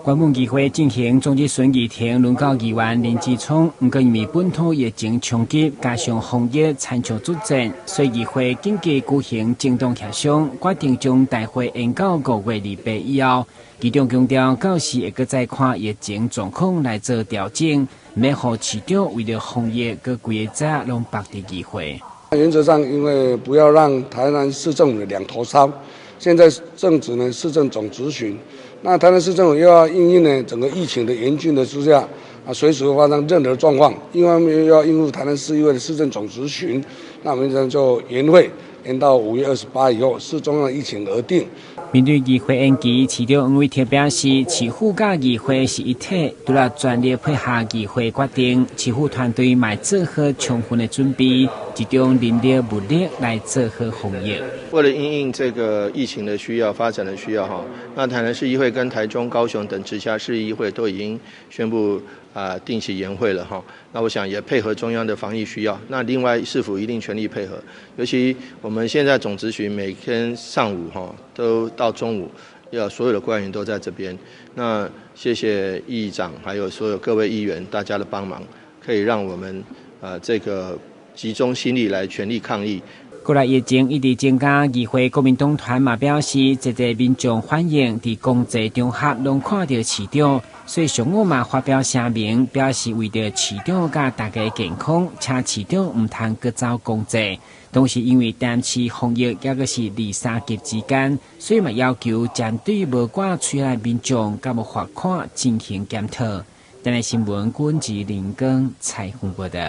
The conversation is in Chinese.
关门议会进行总结选议庭轮到议员林志聪，不过因为本土疫情冲击，加上防疫残缺主战，所以议会紧急举行政党协商，决定将大会延到5月28以后。其中强调，到时会搁再看疫情状况来做调整，免让市长为了防疫，搁规个早拢绑在议会。原则上，因为不要让台南市政府两头烧，现在正值呢市政总质询，那台南市政府又要因应呢整个疫情的严峻的之下，随时会发生任何状况，另外又要应付台南市议会的市政总质询，那我们这样就延会，延到5月28以后，视中央的疫情而定。面对议会延期，市长黄伟哲表示，市府甲议会是一体，除了全力配合议会决定，市府团队嘛做好充分的准备，集中人力物力来做好防疫。为了因应这个疫情的需要、发展的需要哈，那台南市议会跟台中、高雄等直辖市议会都已经宣布定期延会了哈。那我想也配合中央的防疫需要。那另外市府一定全力配合，尤其我们现在总质询每天上午哈都到中午，所有的官员都在这边。那谢谢议长还有所有各位议员大家的帮忙，可以让我们这个集中心力来全力抗疫。过来疫情一直增加，议会国民党团嘛表示，一个民众反映伫公祭场合拢看到市长，所以上午嘛发表声明，表示为着市长甲大家健康，请市长唔通搁走公祭。同时因为担市防疫也个是2、3级之间，所以嘛要求针对无挂出来民众甲无罚款进行检讨。台南新闻，阮志林跟采访报道。